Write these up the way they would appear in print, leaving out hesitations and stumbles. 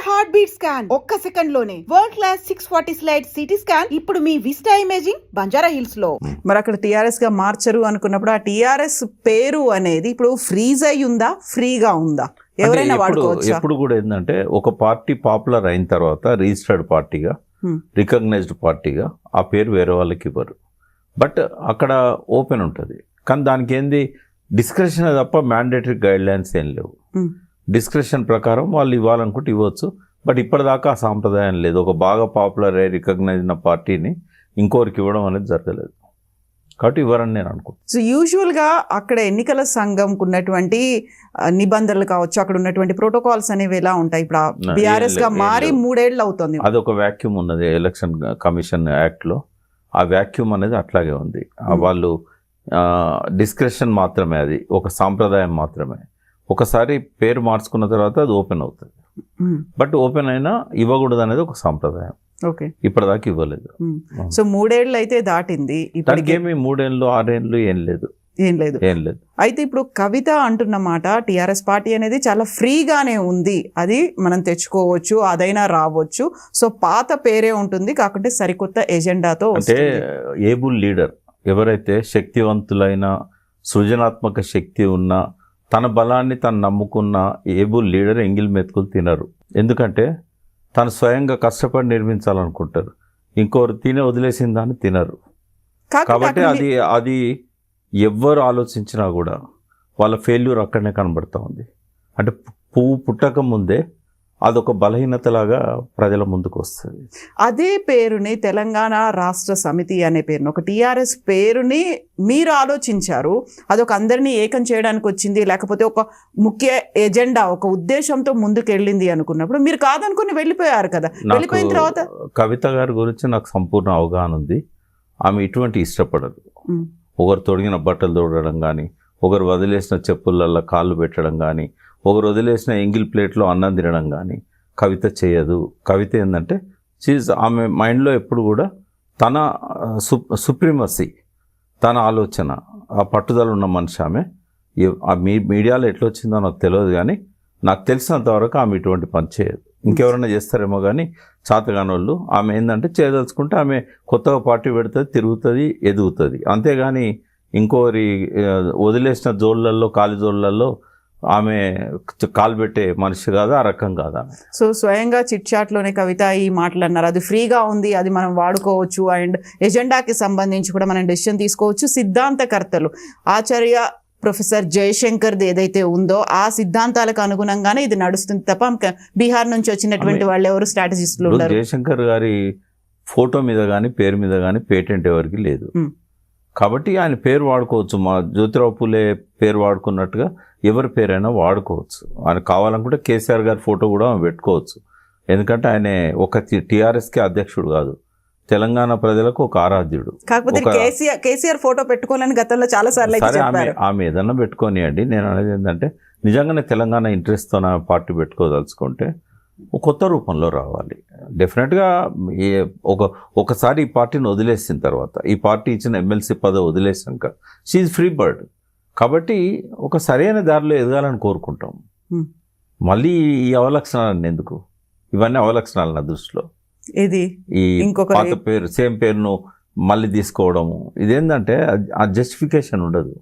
Heart beat scan ఒక్క second లోనే world class 640 slide CT scan ఇప్పుడు మీ విస్టా ఇమేజింగ్ బంజారా హిల్స్ లో. మరి అక్కడ టీఆర్ఎస్ గా మార్చరు అనుకున్నప్పుడు ఆ టీఆర్ఎస్ పేరు అనేది ఇప్పుడు ఫ్రీజ్ అయి ఉందా, ఫ్రీగా ఉందా, ఎవరైనా వాడుకోవచ్చా? ఎప్పుడు కూడా ఏంటంటే ఒక పార్టీ పాపులర్ అయిన తర్వాత రిజిస్టర్డ్ పార్టీగా రికగ్నైజ్డ్ పార్టీగా ఆ పేరు వేరే వాళ్ళకి ఇవ్వరు. బట్ అక్కడ ఓపెన్ ఉంటుంది. కానీ దానికి ఏంది డిస్క్రిప్షన్ తప్ప మ్యాండేటరీ గైడ్ లైన్స్ ఏం లేవు. డిస్క్రిప్షన్ ప్రకారం వాళ్ళు ఇవ్వాలనుకుంటే ఇవ్వచ్చు. బట్ ఇప్పటిదాకా ఆ సాంప్రదాయం లేదు. ఒక బాగా పాపులర్ అయ్యి రికగ్నైజ్ అయిన పార్టీని ఇంకోరికి ఇవ్వడం అనేది జరగలేదు. కాబట్టి ఇవ్వరని నేను అనుకుంటున్నాను. సో యూజువల్గా అక్కడ ఎన్నికల సంఘంకు ఉన్నటువంటి నిబంధనలు కావచ్చు, అక్కడ ఉన్నటువంటి ప్రోటోకాల్స్ అనేవి ఎలా ఉంటాయి? ఇప్పుడు బీఆర్ఎస్ గా మారి 3 ఏళ్ళు అవుతుంది. అది ఒక వ్యాక్యూమ్ ఉన్నది ఎలక్షన్ కమిషన్ యాక్ట్లో. ఆ వ్యాక్యూమ్ అనేది అట్లాగే ఉంది. వాళ్ళు డిస్క్రిప్షన్ మాత్రమే, అది ఒక సాంప్రదాయం మాత్రమే. ఒకసారి పేరు మార్చుకున్న తర్వాత అది ఓపెన్ అవుతుంది. బట్ ఓపెన్ అయినా ఇవ్వకూడదు అనేది ఒక సాంప్రదాయం. ఓకే, ఇప్పటిదాకా ఇవ్వలేదు. సో 3 ఏళ్ళు అయితే దాటింది. ఇప్పటికేమి 3 ఏళ్ళు 6 ఏళ్ళు ఏం లేదు. అయితే ఇప్పుడు కవిత అంటున్న మాట, టీఆర్ఎస్ పార్టీ అనేది చాలా ఫ్రీగానే ఉంది, అది మనం తెచ్చుకోవచ్చు, అదైనా రావచ్చు, సో పాత పేరే ఉంటుంది, కాకుంటే సరికొత్త ఎజెండాతో. అంటే ఏబుల్ లీడర్ ఎవరైతే శక్తివంతులైన సృజనాత్మక శక్తి ఉన్న తన బలాన్ని తను నమ్ముకున్న ఏబుల్ లీడర్ ఎంగిల్ మెతుకులు తినరు. ఎందుకంటే తను స్వయంగా కష్టపడి నిర్మించాలనుకుంటారు. ఇంకోరు తినే వదిలేసిన దాన్ని తినరు. కాబట్టి అది ఎవ్వరు ఆలోచించినా కూడా వాళ్ళ ఫెయిల్యూర్ అక్కడనే కనబడుతూ ఉంది. అంటే పువ్వు పుట్టక ముందే అదొక బలహీనతలాగా ప్రజల ముందుకు వస్తుంది. అదే పేరుని తెలంగాణ రాష్ట్ర సమితి అనే పేరుని, ఒక టీఆర్ఎస్ పేరుని మీరు ఆలోచించారు, అదొక అందరినీ ఏకం చేయడానికి వచ్చింది, లేకపోతే ఒక ముఖ్య ఎజెండా, ఒక ఉద్దేశంతో ముందుకు వెళ్ళింది అనుకున్నప్పుడు మీరు కాదనుకుని వెళ్ళిపోయారు కదా. వెళ్ళిపోయిన తర్వాత కవిత గారి గురించి నాకు సంపూర్ణ అవగాహన ఉంది. ఆమె ఇటువంటి ఇష్టపడదు. ఒకరు తొడిగిన బట్టలు తోడడం కానీ, ఒకరు వదిలేసిన చెప్పులల్లో కాళ్ళు పెట్టడం కానీ, ఒకరు వదిలేసిన ఎంగిల్ ప్లేట్లో అన్నం తినడం కానీ కవిత చేయదు. కవిత ఏంటంటే ఆమె మైండ్లో ఎప్పుడు కూడా తన సుప్రీమసీ, తన ఆలోచన, ఆ పట్టుదల ఉన్న మనిషి ఆమె. మీడియాలో ఎట్లా వచ్చిందో నాకు తెలియదు, కానీ నాకు తెలిసినంత వరకు ఆమె ఇటువంటి పని చేయదు. ఇంకెవరైనా చేస్తారేమో కానీ చాతగాని వాళ్ళు. ఆమె ఏంటంటే చేయదలుచుకుంటే ఆమె కొత్తగా పార్టీ పెడుతుంది, తిరుగుతుంది, ఎదుగుతుంది. అంతేగాని ఇంకోరి వదిలేసిన జోళ్ళల్లో, ఖాళీ జోళ్ళల్లో ఆమె కాలు పెట్టే మనిషి కాదు, ఆ రకం కాదు ఆమె. సో స్వయంగా చిట్ చాట్లోనే కవిత ఈ మాటలు అన్నారు, అది ఫ్రీగా ఉంది, అది మనం వాడుకోవచ్చు, అండ్ ఎజెండాకి సంబంధించి కూడా మనం డెసిషన్ తీసుకోవచ్చు. సిద్ధాంతకర్తలు ఆచార్య ప్రొఫెసర్ జయశంకర్ది ఏదైతే ఉందో ఆ సిద్ధాంతాలకు అనుగుణంగానే ఇది నడుస్తుంది తప్ప బీహార్ నుంచి వచ్చినటువంటి వాళ్ళు ఎవరు స్ట్రాటజిస్టులు ఉన్నారు. జయశంకర్ గారి ఫోటో మీద కానీ పేరు మీద కానీ పేటెంట్ ఎవరికి లేదు. కాబట్టి ఆయన పేరు వాడుకోవచ్చు. మా జ్యోతిరావు పూలే పేరు వాడుకున్నట్టుగా ఎవరి పేరైనా వాడుకోవచ్చు. ఆయన కావాలనుకుంటే కేసీఆర్ గారి ఫోటో కూడా పెట్టుకోవచ్చు. ఎందుకంటే ఆయన ఒక టీఆర్ఎస్కి అధ్యక్షుడు కాదు, తెలంగాణ ప్రజలకు ఒక ఆరాధ్యుడు. కాకపోతే కేసీఆర్ ఫోటో పెట్టుకోవాలని గతంలో చాలా సార్లు ఆమె ఏదన్నా పెట్టుకోనియండి. నేను అనేది ఏంటంటే నిజంగానే తెలంగాణ ఇంట్రెస్ట్తో నా పార్టీ పెట్టుకోదలుచుకుంటే కొత్త రూపంలో రావాలి. డెఫినెట్గా ఒకసారి ఈ పార్టీని వదిలేసిన తర్వాత, ఈ పార్టీ ఇచ్చిన ఎమ్మెల్సీ పదవి వదిలేసాక షీఈ్ ఫ్రీ బర్డ్. కాబట్టి ఒక సరైన దారిలో ఎదగాలని కోరుకుంటాం. మళ్ళీ ఈ అవలక్షణాలన్నీ ఎందుకు? ఇవన్నీ అవలక్షణాలు నా దృష్టిలో. ఇది ఈ పాత పేరు సేమ్ పేరును మళ్ళీ తీసుకోవడము, ఇదేంటంటే ఆ జస్టిఫికేషన్ ఉండదు.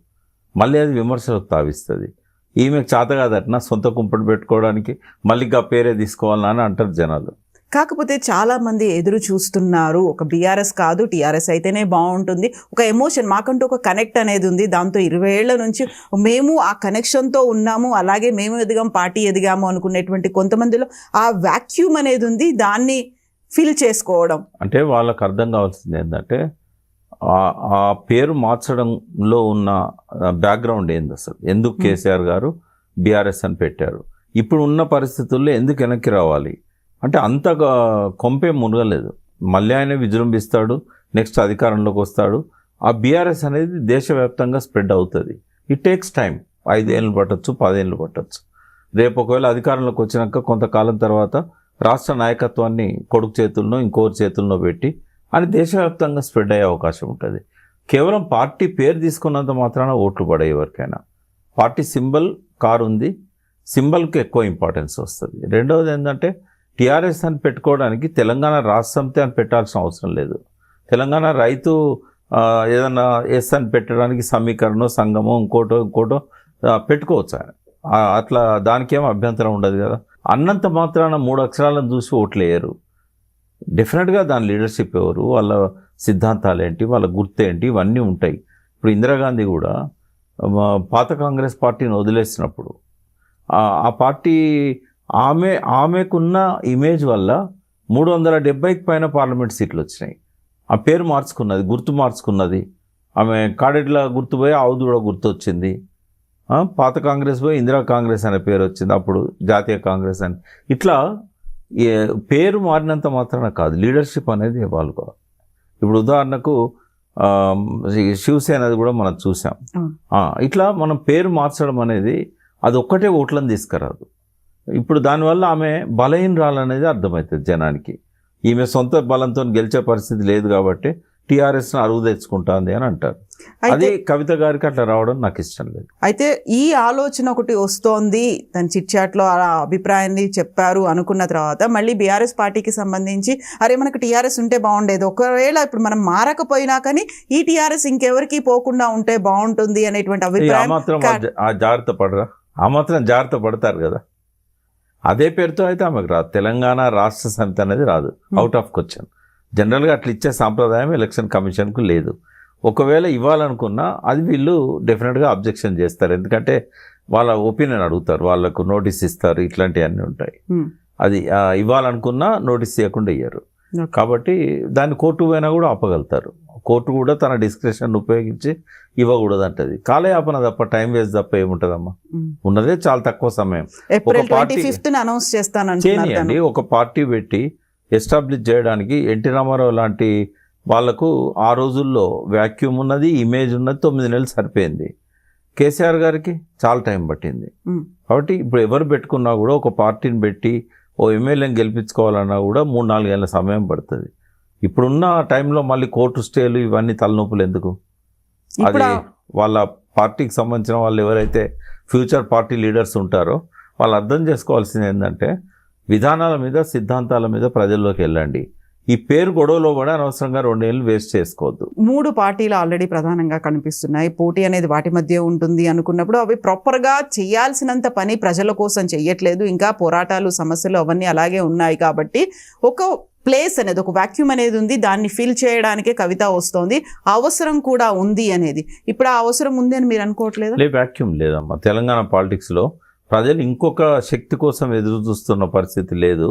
మళ్ళీ అది విమర్శలకు తావిస్తుంది. ఈమెకు చేత కాదట సొంత కుంపటి పెట్టుకోవడానికి మళ్ళీ ఆ పేరే తీసుకోవాలని అంటారు జనాలు. కాకపోతే చాలామంది ఎదురు చూస్తున్నారు, ఒక బీఆర్ఎస్ కాదు టీఆర్ఎస్ అయితేనే బాగుంటుంది, ఒక ఎమోషన్, మాకంటూ ఒక కనెక్ట్ అనేది ఉంది, దాంతో 20 ఏళ్ల నుంచి మేము ఆ కనెక్షన్తో ఉన్నాము, అలాగే మేము ఎదిగాం, పార్టీ ఎదిగాము అనుకునేటువంటి కొంతమందిలో ఆ వాక్యూమ్ అనేది ఉంది, దాన్ని ఫిల్ చేసుకోవడం. అంటే వాళ్ళకు అర్థం కావాల్సింది ఏంటంటే ఆ పేరు మార్చడంలో ఉన్న బ్యాక్గ్రౌండ్ ఏంది, అసలు ఎందుకు కేసీఆర్ గారు బీఆర్ఎస్ అని పెట్టారు, ఇప్పుడు ఉన్న పరిస్థితుల్లో ఎందుకు వెనక్కి రావాలి అంటే అంతగా కొంపే మునగలేదు. మళ్ళీ ఆయన విజృంభిస్తాడు, నెక్స్ట్ అధికారంలోకి వస్తాడు. ఆ బీఆర్ఎస్ అనేది దేశవ్యాప్తంగా స్ప్రెడ్ అవుతుంది. It takes time. 5 ఏళ్ళు పట్టచ్చు, 10 ఏళ్ళు పట్టచ్చు. రేపు ఒకవేళ అధికారంలోకి వచ్చినాక కొంతకాలం తర్వాత రాష్ట్ర నాయకత్వాన్ని కొడుకు చేతుల్లో ఇంకోరి చేతుల్లో పెట్టి అని దేశవ్యాప్తంగా స్ప్రెడ్ అయ్యే అవకాశం ఉంటుంది. కేవలం పార్టీ పేరు తీసుకున్నంత మాత్రాన ఓట్లు పడే ఎవరికైనా. పార్టీ సింబల్ కారు ఉంది, సింబల్కి ఎక్కువ ఇంపార్టెన్స్ వస్తుంది. రెండవది ఏంటంటే టీఆర్ఎస్ అని పెట్టుకోవడానికి తెలంగాణ రాష్ట్ర సమితి అని పెట్టాల్సిన అవసరం లేదు. తెలంగాణ రైతు ఏదన్నా ఎస్ అని పెట్టడానికి సమీకరణం సంఘమో ఇంకోటో పెట్టుకోవచ్చు ఆయన. అట్లా దానికేం అభ్యంతరం ఉండదు కదా. అన్నంత మాత్రాన 3 అక్షరాలను చూసి ఓట్లు వేయరు. డెఫినెట్గా దాని లీడర్షిప్ ఎవరు, వాళ్ళ సిద్ధాంతాలు ఏంటి, వాళ్ళ గుర్తు ఏంటి, ఇవన్నీ ఉంటాయి. ఇప్పుడు ఇందిరాగాంధీ కూడా పాత కాంగ్రెస్ పార్టీని వదిలేసినప్పుడు ఆ పార్టీ ఆమెకున్న ఇమేజ్ వల్ల 370కి పైన పార్లమెంట్ సీట్లు వచ్చినాయి. ఆ పేరు మార్చుకున్నది, గుర్తు మార్చుకున్నది. ఆమె కాడెడ్ల గుర్తు పోయి ఆవుదూడ గుర్తు వచ్చింది. పాత కాంగ్రెస్ పోయి ఇందిరా కాంగ్రెస్ అనే పేరు వచ్చింది, అప్పుడు జాతీయ కాంగ్రెస్ అని. ఇట్లా పేరు మారినంత మాత్రాన కాదు, లీడర్షిప్ అనేది ఎవాల్వ్ కావాలి. ఇప్పుడు ఉదాహరణకు శివసేనది కూడా మనం చూసాం. ఇట్లా మనం పేరు మార్చడం అనేది అది ఒక్కటే ఓట్లను తీసుకురాదు. ఇప్పుడు దానివల్ల ఆమె బలహీనరాలనేది అర్థమవుతుంది జనానికి. ఈమె సొంత బలంతో గెలిచే పరిస్థితి లేదు కాబట్టి టీఆర్ఎస్ను అరువు తెచ్చుకుంటుంది అని అంటారు. అది కవిత గారికి అట్లా రావడం నాకు ఇష్టం లేదు. అయితే ఈ ఆలోచన ఒకటి వస్తోంది, తన చిట్చాట్లో ఆ అభిప్రాయాన్ని చెప్పారు అనుకున్న తర్వాత మళ్ళీ బీఆర్ఎస్ పార్టీకి సంబంధించి అరే మనకు టీఆర్ఎస్ ఉంటే బాగుండేది, ఒకవేళ ఇప్పుడు మనం మారకపోయినా కానీ ఈ టీఆర్ఎస్ ఇంకెవరికి పోకుండా ఉంటే బాగుంటుంది అనేటువంటి అభిప్రాయం. ఆ మాత్రం జాగ్రత్త పడతారు కదా. అదే పేరుతో అయితే ఆమెకు రాదు, తెలంగాణ రాష్ట్ర సమితి అనేది రాదు, అవుట్ ఆఫ్ క్వశ్చన్. జనరల్గా అట్లా ఇచ్చే సాంప్రదాయం ఎలక్షన్ కమిషన్కు లేదు. ఒకవేళ ఇవ్వాలనుకున్నా అది వీళ్ళు డెఫినెట్గా అబ్జెక్షన్ చేస్తారు, ఎందుకంటే వాళ్ళ ఒపీనియన్ అడుగుతారు, వాళ్ళకు నోటీస్ ఇస్తారు, ఇట్లాంటివన్నీ ఉంటాయి. అది ఇవ్వాలనుకున్నా నోటీస్ ఇవ్వకుండా ఇయ్యరు. కాబట్టి దాన్ని కోర్టు పోయినా కూడా ఆపగలుగుతారు. కోర్టు కూడా తన డిస్క్రిప్షన్ ఉపయోగించి ఇవ్వకూడదు అంటది. కాలయాపన తప్ప, టైం వేస్ట్ తప్ప ఏముంటుందమ్మా? ఉన్నదే చాలా తక్కువ సమయం. చేయండి, ఒక పార్టీ పెట్టి ఎస్టాబ్లిష్ చేయడానికి ఎన్టీ రామారావు లాంటి వాళ్లకు ఆ రోజుల్లో వాక్యూమ్ ఉన్నది, ఇమేజ్ ఉన్నది, 9 నెలలు సరిపోయింది. కేసీఆర్ గారికి చాలా టైం పట్టింది. కాబట్టి ఇప్పుడు ఎవరు పెట్టుకున్నా కూడా ఒక పార్టీని పెట్టి ఓ ఎమ్మెల్యేని గెలిపించుకోవాలన్నా కూడా 3-4 ఏళ్ళ సమయం పడుతుంది. ఇప్పుడున్న టైంలో మళ్ళీ కోర్టు స్టేలు ఇవన్నీ తలనొప్పులు ఎందుకు? అది వాళ్ళ పార్టీకి సంబంధించిన వాళ్ళు ఎవరైతే ఫ్యూచర్ పార్టీ లీడర్స్ ఉంటారో వాళ్ళు అర్థం చేసుకోవాల్సింది ఏంటంటే విధానాల మీద, సిద్ధాంతాల మీద ప్రజల్లోకి వెళ్ళండి. ఈ పేరు గొడవలో కూడా అనవసరంగా 2 ఏళ్ళు వేస్ట్ చేసుకోవద్దు. 3 పార్టీలు ఆల్రెడీ ప్రధానంగా కనిపిస్తున్నాయి. పోటీ అనేది వాటి మధ్య ఉంటుంది అనుకున్నప్పుడు అవి ప్రాపర్గా చేయాల్సినంత పని ప్రజల కోసం చెయ్యట్లేదు. ఇంకా పోరాటాలు, సమస్యలు అవన్నీ అలాగే ఉన్నాయి. కాబట్టి ఒక ప్లేస్ అనేది, ఒక వాక్యూమ్ అనేది ఉంది, దాన్ని ఫిల్ చేయడానికే కవిత వస్తోంది. అవసరం కూడా ఉంది అనేది. ఇప్పుడు ఆ అవసరం ఉంది అని మీరు అనుకోవట్లేదు? వాక్యూమ్ లేదమ్మా. తెలంగాణ పాలిటిక్స్లో ప్రజలు ఇంకొక శక్తి కోసం ఎదురు చూస్తున్న పరిస్థితి లేదు.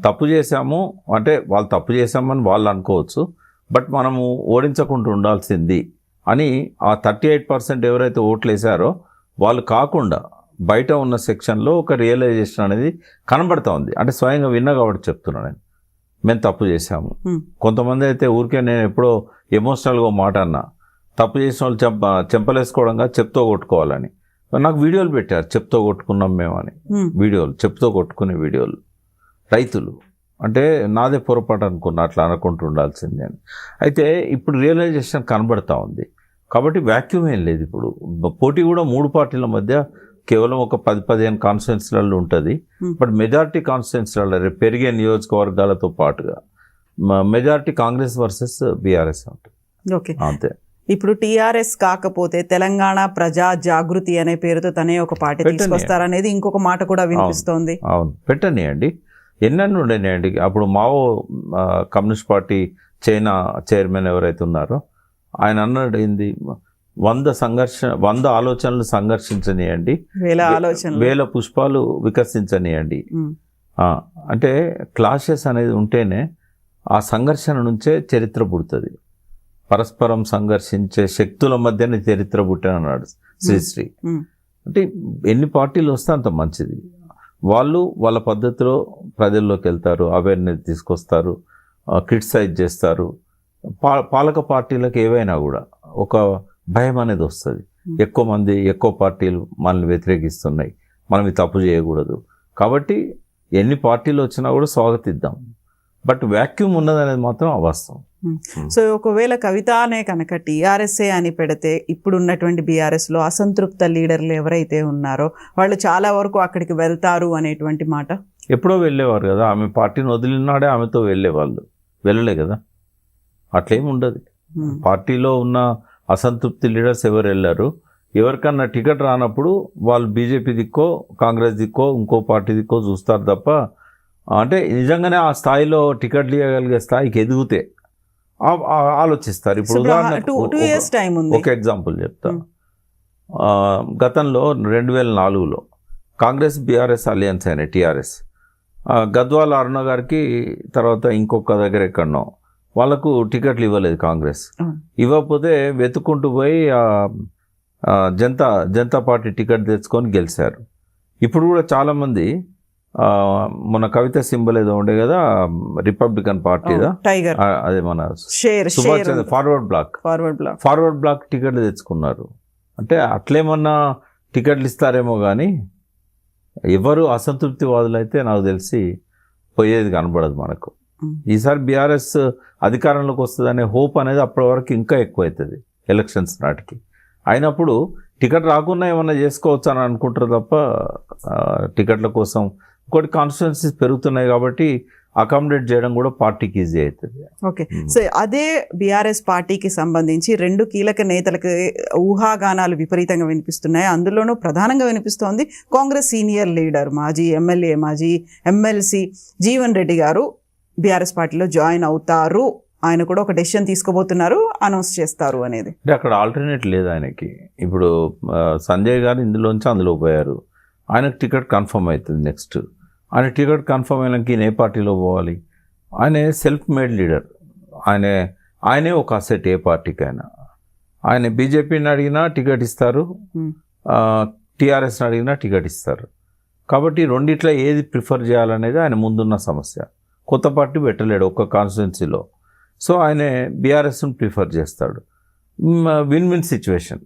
తప్పు చేశాము అంటే వాళ్ళు తప్పు చేశామని వాళ్ళు అనుకోవచ్చు, బట్ మనము ఓడించకుండా ఉండాల్సింది అని ఆ 38% ఎవరైతే ఓట్లు వేశారో వాళ్ళు కాకుండా బయట ఉన్న సెక్షన్లో ఒక రియలైజేషన్ అనేది కనబడతా ఉంది. అంటే స్వయంగా విన్నా కాబట్టి చెప్తున్నాను నేను, మేము తప్పు చేశాము. కొంతమంది అయితే ఊరికే, నేను ఎప్పుడో ఎమోషనల్గా మాట అన్నా, తప్పు చేసిన వాళ్ళు చెంపలేసుకోవడంగా చెప్తో కొట్టుకోవాలని నాకు వీడియోలు పెట్టారు, చెప్తో కొట్టుకున్నాం మేము అని. వీడియోలు, చెప్తో కొట్టుకునే వీడియోలు. రైతులు అంటే నాదే పొరపాటు అనుకున్నా, అట్లా అనుకుంటూ ఉండాల్సిందే అని. అయితే ఇప్పుడు రియలైజేషన్ కనబడతా ఉంది. కాబట్టి వాక్యూమ్ ఏం లేదు. ఇప్పుడు పోటీ కూడా 3 పార్టీల మధ్య కేవలం ఒక 10-15 కాన్స్టిట్యున్సీలలో ఉంటుంది. బట్ మెజారిటీ కాన్స్టిట్యున్సీలలో రేపు పెరిగే నియోజకవర్గాలతో పాటుగా మెజారిటీ కాంగ్రెస్ వర్సెస్ బీఆర్ఎస్ ఉంటుంది. ఓకే, అంతే. ఇప్పుడు టీఆర్ఎస్ కాకపోతే తెలంగాణ ప్రజా జాగృతి అనే పేరుతో తనే ఒక పార్టీ తీసుకొస్తారనేది ఇంకొక మాట కూడా వినిపిస్తోంది. అవును, పెట్టనియండి, ఎన్నెన్ని ఉండనియండి. అప్పుడు Mao communist party China chairman ఎవరైతే ఉన్నారో ఆయన అన్నాడు ఏంది, 100 ఆలోచనలు సంఘర్షించనియండి, 1000 పుష్పాలు వికసించనియండి. అంటే క్లాషెస్ అనేది ఉంటేనే ఆ సంఘర్షణ నుంచే చరిత్ర పుడుతుంది. పరస్పరం సంఘర్షించే శక్తుల మధ్యనే చరిత్ర పుట్టానన్నాడు శ్రీశ్రీ. అంటే ఎన్ని పార్టీలు వస్తే అంత మంచిది. వాళ్ళు వాళ్ళ పద్ధతిలో ప్రజల్లోకి వెళ్తారు, అవేర్నెస్ తీసుకొస్తారు, క్రిటిసైజ్ చేస్తారు. పాలక పార్టీలకు ఏవైనా కూడా ఒక భయం అనేది వస్తుంది. ఎక్కువ మంది, ఎక్కువ పార్టీలు మనల్ని వ్యతిరేకిస్తున్నాయి, మనం ఈ తప్పు చేయకూడదు. కాబట్టి ఎన్ని పార్టీలు వచ్చినా కూడా స్వాగతిద్దాం. బట్ వాక్యూమ్ ఉన్నదనేది మాత్రం అవాస్తవం. సో ఒకవేళ కవిత అనే కనుక టీఆర్ఎస్ఏ అని పెడితే ఇప్పుడు ఉన్నటువంటి బీఆర్ఎస్లో అసంతృప్త లీడర్లు ఎవరైతే ఉన్నారో వాళ్ళు చాలా వరకు అక్కడికి వెళ్తారు అనేటువంటి మాట ఎప్పుడో వెళ్ళేవారు కదా, ఆమె పార్టీని వదిలినాడే ఆమెతో వెళ్ళేవాళ్ళు, వెళ్ళలే కదా, అట్లేం ఉండదు. పార్టీలో ఉన్న అసంతృప్తి లీడర్స్ ఎవరు వెళ్ళారు, ఎవరికన్నా టికెట్ రానప్పుడు వాళ్ళు బీజేపీ దిక్కో కాంగ్రెస్ దిక్కో ఇంకో పార్టీ దిక్కో చూస్తారు తప్ప, అంటే నిజంగానే ఆ స్థాయిలో టికెట్లు ఇవ్వగలిగే స్థాయికి ఎదిగితే ఆలోచిస్తారు. ఇప్పుడు ఉదాహరణకు 2 years టైం ఉంది. ఒక ఎగ్జాంపుల్ చెప్తా. గతంలో 2004లో కాంగ్రెస్ బీఆర్ఎస్ అలయన్స్ అయినాయి, టీఆర్ఎస్. గద్వాల అరుణ గారికి తర్వాత ఇంకొక దగ్గర ఎక్కడనో వాళ్ళకు టికెట్లు ఇవ్వలేదు కాంగ్రెస్. ఇవ్వకపోతే వెతుక్కుంటూ పోయి జనతా పార్టీ టికెట్ తెచ్చుకొని గెలిచారు. ఇప్పుడు కూడా చాలామంది మన కవిత సింబల్ ఏదో ఉండే కదా, రిపబ్లికన్ పార్టీదా, టైగర్, అదే మన సుభాష్ చంద్ర ఫార్వర్డ్ బ్లాక్ టికెట్లు తెచ్చుకున్నారు. అంటే అట్లేమన్నా టికెట్లు ఇస్తారేమో కానీ ఎవరు అసంతృప్తివాదులు అయితే నాకు తెలిసి పోయేది కనబడదు మనకు. ఈసారి బీఆర్ఎస్ అధికారంలోకి వస్తుందనే హోప్ అనేది అప్పటి వరకు ఇంకా ఎక్కువ అవుతుంది ఎలక్షన్స్ నాటికి. అయినప్పుడు టికెట్ రాకుండా ఏమన్నా చేసుకోవచ్చు అని అనుకుంటారు తప్ప టికెట్ల కోసం ఇంకోటి కాన్స్టిట్యున్సీస్ పెరుగుతున్నాయి కాబట్టి అకామిడేట్ చేయడం కూడా పార్టీకి ఈజీ అవుతుంది. ఓకే, సో అదే బీఆర్ఎస్ పార్టీకి సంబంధించి 2 కీలక నేతలకు ఊహాగానాలు విపరీతంగా వినిపిస్తున్నాయి. అందులోనూ ప్రధానంగా వినిపిస్తోంది కాంగ్రెస్ సీనియర్ లీడర్, మాజీ ఎమ్మెల్యే, మాజీ ఎమ్మెల్సీ జీవన్ రెడ్డి గారు బీఆర్ఎస్ పార్టీలో జాయిన్ అవుతారు. ఆయన కూడా ఒక డెసిషన్ తీసుకోబోతున్నారు, అనౌన్స్ చేస్తారు అనేది. అంటే అక్కడ ఆల్టర్నేట్ లేదు ఆయనకి. ఇప్పుడు సంజయ్ గారు ఇందులోంచి అందులో పోయారు, ఆయనకు టికెట్ కన్ఫర్మ్ అవుతుంది. నెక్స్ట్ ఆయన టికెట్ కన్ఫర్మ్ అయినాక ఈయన ఏ పార్టీలో పోవాలి? ఆయన సెల్ఫ్ మేడ్ లీడర్, ఆయనే ఒక అసెట్ ఏ పార్టీకి అయినా. ఆయన బీజేపీని అడిగినా టికెట్ ఇస్తారు, టీఆర్ఎస్ని అడిగినా టికెట్ ఇస్తారు. కాబట్టి రెండిట్లో ఏది ప్రిఫర్ చేయాలనేది ఆయన ముందున్న సమస్య. కొత్త పార్టీ పెట్టలేడు ఒక్క కాన్స్టిట్యున్సీలో, సో ఆయన బీఆర్ఎస్ని ప్రిఫర్ చేస్తాడు. Win win situation.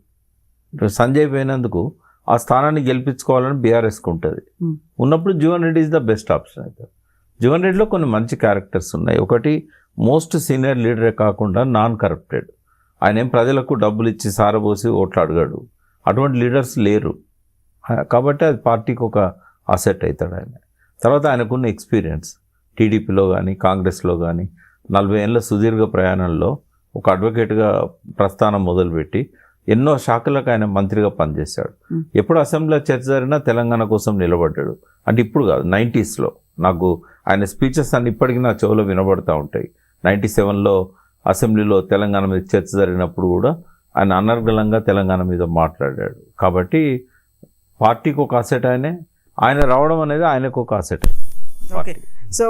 సంజయ్ పోయినందుకు ఆ స్థానాన్ని గెలిపించుకోవాలని బీఆర్ఎస్కి ఉంటుంది. ఉన్నప్పుడు Jeevan Reddy is the best option అవుతారు. జీవన్ రెడ్డిలో కొన్ని మంచి క్యారెక్టర్స్ ఉన్నాయి. ఒకటి, మోస్ట్ సీనియర్ లీడరే కాకుండా నాన్ కరప్టెడ్. ఆయన ఏం ప్రజలకు డబ్బులు ఇచ్చి సారబోసి ఓట్లు అడగాడు, అటువంటి లీడర్స్ లేరు. కాబట్టి అది పార్టీకి ఒక అసెట్ అవుతాడు ఆయన. తర్వాత ఆయనకున్న ఎక్స్పీరియన్స్ టీడీపీలో కానీ కాంగ్రెస్లో కానీ 40 ఏళ్ళ సుదీర్ఘ ప్రయాణంలో ఒక అడ్వకేట్గా ప్రస్థానం మొదలుపెట్టి ఎన్నో శాఖలకు ఆయన మంత్రిగా పనిచేశాడు. ఎప్పుడు అసెంబ్లీలో చర్చ జరిగినా తెలంగాణ కోసం నిలబడ్డాడు. అంటే ఇప్పుడు కాదు, 90sలో నాకు ఆయన స్పీచెస్ అన్ని ఇప్పటికీ నా చెవులో వినబడుతూ ఉంటాయి. 97లో అసెంబ్లీలో తెలంగాణ మీద చర్చ జరిగినప్పుడు కూడా ఆయన అనర్గళంగా తెలంగాణ మీద మాట్లాడాడు. కాబట్టి పార్టీకి ఒక అసెట్ ఆయన రావడం అనేది ఆయనకు ఒక అసెట్. ఓకే, సో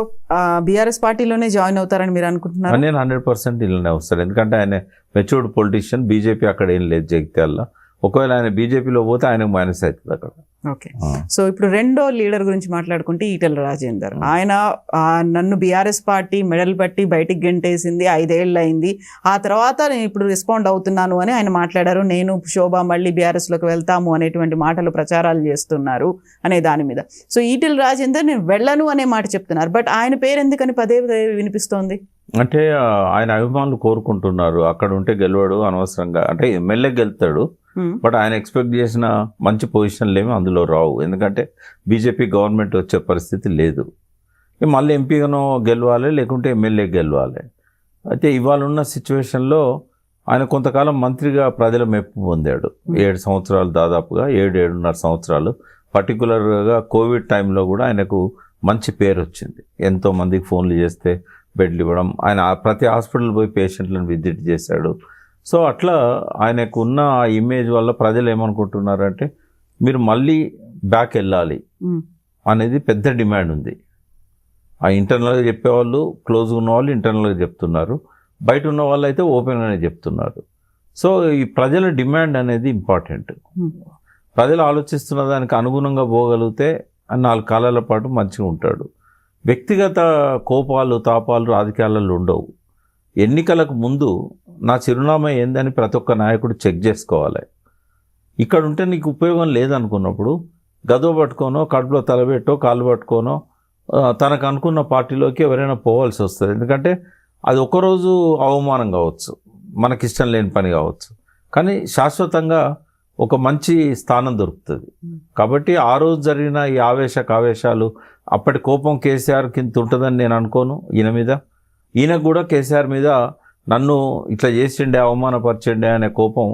బీఆర్ఎస్ పార్టీలోనే జాయిన్ అవుతారని మీరు అనుకుంటున్నారు? నేను 100% ఇలానే వస్తాడు. ఎందుకంటే ఆయన మెచ్యూర్డ్ పొలిటీషియన్. బీజేపీ అక్కడ ఏం లేదు జగిత్యాలలో. ఒకవేళ ఆయన బీజేపీలో పోతే ఆయనకు మైనస్ అవుతుంది అక్కడ. ఓకే, సో ఇప్పుడు రెండో లీడర్ గురించి మాట్లాడుకుంటే ఈటెల రాజేందర్. ఆయన నన్ను బీఆర్ఎస్ పార్టీ మెడల్ పట్టి బయటికి గెంటేసింది, 5 ఏళ్ళు అయింది, ఆ తర్వాత నేను ఇప్పుడు రెస్పాండ్ అవుతున్నాను అని ఆయన మాట్లాడారు. నేను శోభ మళ్ళీ బీఆర్ఎస్లోకి వెళ్తాము అనేటువంటి మాటలు ప్రచారాలు చేస్తున్నారు అనే దాని మీద. సో ఈటెల రాజేందర్ నేను వెళ్ళను అనే మాట చెప్తున్నారు, బట్ ఆయన పేరు ఎందుకని పదే వినిపిస్తోంది? అంటే ఆయన అభిమానులు కోరుకుంటున్నారు అక్కడ ఉంటే గెలవడు అనవసరంగా. అంటే ఎమ్మెల్యే గెలుతాడు, బట్ ఆయన ఎక్స్పెక్ట్ చేసిన మంచి పొజిషన్లు ఏమి అందులో రావు. ఎందుకంటే బీజేపీ గవర్నమెంట్ వచ్చే పరిస్థితి లేదు. మళ్ళీ ఎంపీగానో గెలవాలి, లేకుంటే ఎమ్మెల్యే గెలవాలి. అయితే ఇవాళ ఉన్న సిచ్యువేషన్లో ఆయన కొంతకాలం మంత్రిగా ప్రజల మెప్పు పొందాడు. 7 సంవత్సరాలు, దాదాపుగా 7-7.5 సంవత్సరాలు. పర్టికులర్గా కోవిడ్ టైంలో కూడా ఆయనకు మంచి పేరు వచ్చింది. ఎంతోమందికి ఫోన్లు చేస్తే బెడ్లు ఇవ్వడం, ఆయన ప్రతి హాస్పిటల్ పోయి పేషెంట్లను విజిట్ చేశాడు. సో అట్లా ఆయనకు ఉన్న ఆ ఇమేజ్ వల్ల ప్రజలు ఏమనుకుంటున్నారంటే మీరు మళ్ళీ బ్యాక్ వెళ్ళాలి అనేది పెద్ద డిమాండ్ ఉంది. ఆ ఇంటర్నల్గా చెప్పేవాళ్ళు, క్లోజ్గా ఉన్న వాళ్ళు ఇంటర్నల్గా చెప్తున్నారు, బయట ఉన్న వాళ్ళు అయితే ఓపెన్గానే చెప్తున్నారు. సో ఈ ప్రజల డిమాండ్ అనేది ఇంపార్టెంట్. ప్రజలు ఆలోచిస్తున్న దానికి అనుగుణంగా పోగలిగితే 4 కాలాల పాటు మంచిగా ఉంటాడు. వ్యక్తిగత కోపాలు తాపాలు రాజకీయాలలో ఉండవు. ఎన్నికలకు ముందు నా చిరునామా ఏందని ప్రతి ఒక్క నాయకుడు చెక్ చేసుకోవాలి. ఇక్కడ ఉంటే నీకు ఉపయోగం లేదనుకున్నప్పుడు గదో పట్టుకోనో, కడుపులో తలబెట్టో, కాళ్ళు పట్టుకోనో తనకు అనుకున్న పార్టీలోకి ఎవరైనా పోవాల్సి వస్తుంది. ఎందుకంటే అది ఒకరోజు అవమానం కావచ్చు, మనకిష్టం లేని పని కావచ్చు, కానీ శాశ్వతంగా ఒక మంచి స్థానం దొరుకుతుంది. కాబట్టి ఆ రోజు జరిగిన ఈ ఆవేశాలు అప్పటి కోపం కేసీఆర్ కింద ఉంటుందని నేను అనుకోను ఈయన మీద. ఈయనకు కూడా కేసీఆర్ మీద నన్ను ఇట్లా చేసిండే, అవమానపరిచిండే అనే కోపం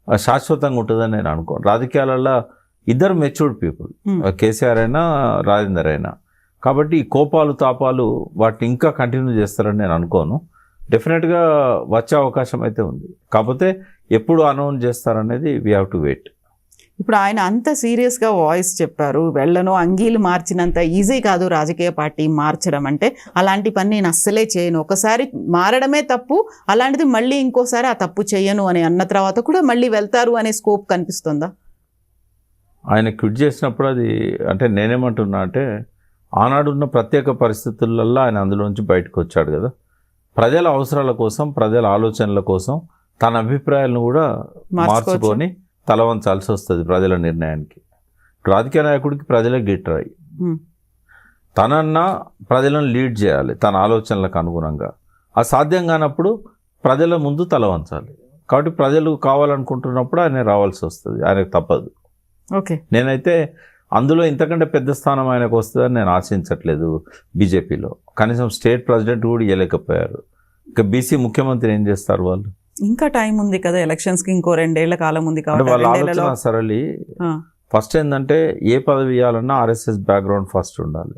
శాశ్వతంగా ఉంటుందని నేను అనుకోను. రాజకీయాలలో ఇద్దరు మెచ్యూర్డ్ పీపుల్, కేసీఆర్ అయినా రాజేందర్ అయినా. కాబట్టి ఈ కోపాలు తాపాలు వాటిని ఇంకా కంటిన్యూ చేస్తారని నేను అనుకోను. డెఫినెట్గా వచ్చే అవకాశం అయితే ఉంది. కాకపోతే ఎప్పుడు అనౌన్స్ చేస్తారనేది వీ హ్యావ్ టు వెయిట్. ఇప్పుడు ఆయన అంత సీరియస్గా వాయిస్ చెప్పారు, వెళ్ళను, అంగీలు మార్చినంత ఈజీ కాదు రాజకీయ పార్టీ మార్చడం అంటే, అలాంటి పని నేను అస్సలే చేయను, ఒకసారి మారడమే తప్పు, అలాంటిది మళ్ళీ ఇంకోసారి ఆ తప్పు చేయను అని అన్న తర్వాత కూడా మళ్ళీ వెళ్తారు అనే స్కోప్ కనిపిస్తుందా? ఆయన క్విట్ చేసినప్పుడు అది అంటే నేనేమంటున్నా అంటే, ఆనాడున్న ప్రత్యేక పరిస్థితులలో ఆయన అందులోంచి బయటకు వచ్చాడు కదా. ప్రజల అవసరాల కోసం, ప్రజల ఆలోచనల కోసం తన అభిప్రాయాలను కూడా మార్చుకొని తలవంచాల్సి వస్తుంది ప్రజల నిర్ణయానికి. రాజకీయ నాయకుడికి ప్రజలే గిట్టరాయి, తనన్నా ప్రజలను లీడ్ చేయాలి తన ఆలోచనలకు అనుగుణంగా. ఆ సాధ్యం కానప్పుడు ప్రజల ముందు తలవంచాలి. కాబట్టి ప్రజలు కావాలనుకుంటున్నప్పుడు ఆయన రావాల్సి వస్తుంది, ఆయనకు తప్పదు. ఓకే, నేనైతే అందులో ఇంతకంటే పెద్ద స్థానం ఆయనకు వస్తుందని నేను ఆశించట్లేదు. బీజేపీలో కనీసం స్టేట్ ప్రెసిడెంట్ కూడా ఇవ్వలేకపోయారు. ఇక బీసీ ముఖ్యమంత్రి ఏం చేస్తారు వాళ్ళు? ఇంకా టైం ఉంది కదా, ఎలక్షన్స్కి ఇంకో 2 ఏళ్ల కాలం ఉంది అంటే వాళ్ళ ఆలోచన కాబట్టి సరళి. ఫస్ట్ ఏంటంటే ఏ పదవి ఇవ్వాలన్నా ఆర్ఎస్ఎస్ బ్యాక్గ్రౌండ్ ఫస్ట్ ఉండాలి.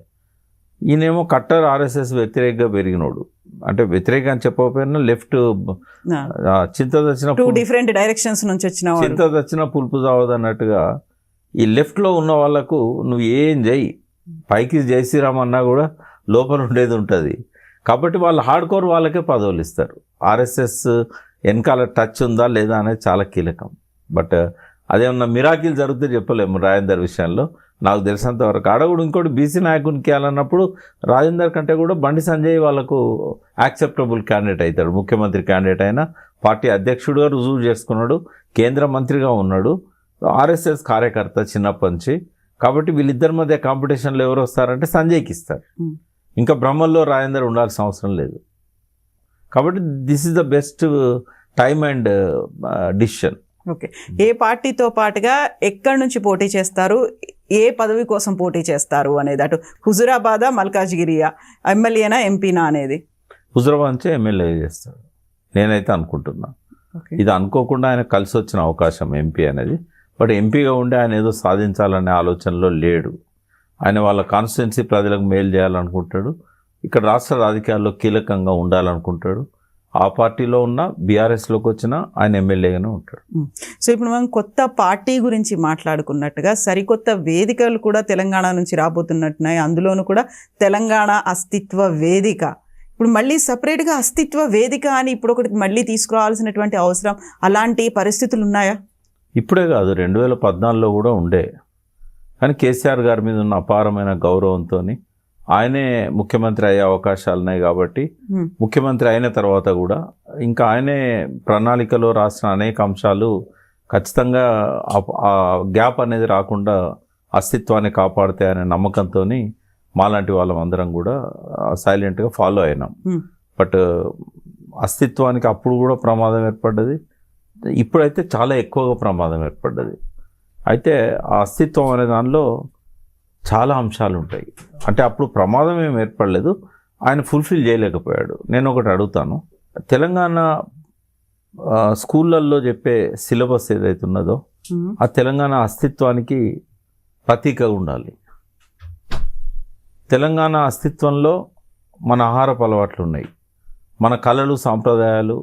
ఈయనేమో కట్టర్ ఆర్ఎస్ఎస్ వ్యతిరేకంగా పెరిగినోడు, అంటే వ్యతిరేక అని చెప్పకపోయినా లెఫ్ట్ చింత తెచ్చిన 2 డిఫరెంట్ డైరెక్షన్స్ నుంచి వచ్చిన చింత తెచ్చిన పులుపు చావదు అన్నట్టుగా ఈ లెఫ్ట్లో ఉన్న వాళ్ళకు నువ్వు ఏం చేయి, పైకి జై శ్రీరామ్ అన్నా కూడా లోపల ఉండేది ఉంటుంది. కాబట్టి వాళ్ళు హార్డ్ కోర్ వాళ్ళకే పదవులు ఇస్తారు. ఆర్ఎస్ఎస్ వెనకాల టచ్ ఉందా లేదా అనేది చాలా కీలకం. బట్ అదేమన్నా మిరాకిల్ జరిగితే చెప్పలేము రాజేందర్ విషయంలో. నాకు తెలిసినంత వరకు ఆడ కూడా ఇంకోటి బీసీ నాయకునికి వెళ్ళాలన్నప్పుడు రాజేందర్ కంటే కూడా బండి సంజయ్ వాళ్ళకు యాక్సెప్టబుల్ క్యాండిడేట్ అవుతాడు. ముఖ్యమంత్రి క్యాండిడేట్ అయినా పార్టీ అధ్యక్షుడిగా రుజువు చేసుకున్నాడు, కేంద్ర మంత్రిగా ఉన్నాడు, ఆర్ఎస్ఎస్ కార్యకర్త చిన్నప్పటి నుంచి. కాబట్టి వీళ్ళిద్దరి మధ్య కాంపిటీషన్లో ఎవరు వస్తారంటే సంజయ్కి ఇస్తారు. ఇంకా బ్రహ్మల్లో రాజేందర్ ఉండాల్సిన అవసరం లేదు. కాబట్టి this is the best time and decision. Okay, ఏ పార్టీతో పాటుగా ఎక్కడి నుంచి పోటీ చేస్తారు, ఏ పదవి కోసం పోటీ చేస్తారు అనేది, అటు హుజురాబాదా మల్కాజ్గిరియా, ఎమ్మెల్యేనా ఎంపీనా అనేది? హుజురాబాద్ నుంచి ఎమ్మెల్యే చేస్తాడు నేనైతే అనుకుంటున్నా. ఇది అనుకోకుండా ఆయన కలిసి వచ్చిన అవకాశం ఎంపీ అనేది. బట్ ఎంపీగా ఉండి ఆయన ఏదో సాధించాలనే ఆలోచనలో లేడు. ఆయన వాళ్ళ కాన్స్టిట్యున్సీ ప్రజలకు మేలు చేయాలనుకుంటాడు, ఇక్కడ రాష్ట్ర రాజకీయాల్లో కీలకంగా ఉండాలనుకుంటాడు. ఆ పార్టీలో ఉన్న బీఆర్ఎస్లోకి వచ్చినా ఆయన ఎమ్మెల్యేగానే ఉంటాడు. సో ఇప్పుడు మనం కొత్త పార్టీ గురించి మాట్లాడుకున్నట్టుగా సరికొత్త వేదికలు కూడా తెలంగాణ నుంచి రాబోతున్నట్టున్నాయి. అందులోనూ కూడా తెలంగాణ అస్తిత్వ వేదిక ఇప్పుడు మళ్ళీ సపరేట్గా అస్తిత్వ వేదిక అని ఇప్పుడు ఒకటి మళ్ళీ తీసుకురావాల్సినటువంటి అవసరం, అలాంటి పరిస్థితులు ఉన్నాయా? ఇప్పుడే కాదు, 2014లో కూడా ఉండే. కానీ కేసీఆర్ గారి మీద ఉన్న అపారమైన గౌరవంతో ఆయనే ముఖ్యమంత్రి అయ్యే అవకాశాలు ఉన్నాయి. కాబట్టి ముఖ్యమంత్రి అయిన తర్వాత కూడా ఇంకా ఆయనే ప్రణాళికలో రాసిన అనేక అంశాలు ఖచ్చితంగా ఆ గ్యాప్ అనేది రాకుండా అస్తిత్వాన్ని కాపాడుతాయనే నమ్మకంతో మాలాంటి వాళ్ళం అందరం కూడా సైలెంట్గా ఫాలో అయినాం. బట్ అస్తిత్వానికి అప్పుడు కూడా ప్రమాదం ఏర్పడ్డది, ఇప్పుడైతే చాలా ఎక్కువగా ప్రమాదం ఏర్పడ్డది. అయితే ఆ అస్తిత్వం అనే దానిలో చాలా అంశాలు ఉంటాయి. అంటే అప్పుడు ప్రమాదం ఏమి ఏర్పడలేదు, ఆయన ఫుల్ఫిల్ చేయలేకపోయాడు. నేను ఒకటి అడుగుతాను, తెలంగాణ స్కూళ్ళల్లో చెప్పే సిలబస్ ఏదైతే ఉన్నదో ఆ తెలంగాణ అస్తిత్వానికి ప్రతీకగా ఉండాలి. తెలంగాణ అస్తిత్వంలో మన ఆహారపు అలవాట్లు ఉన్నాయి, మన కళలు సాంప్రదాయాలు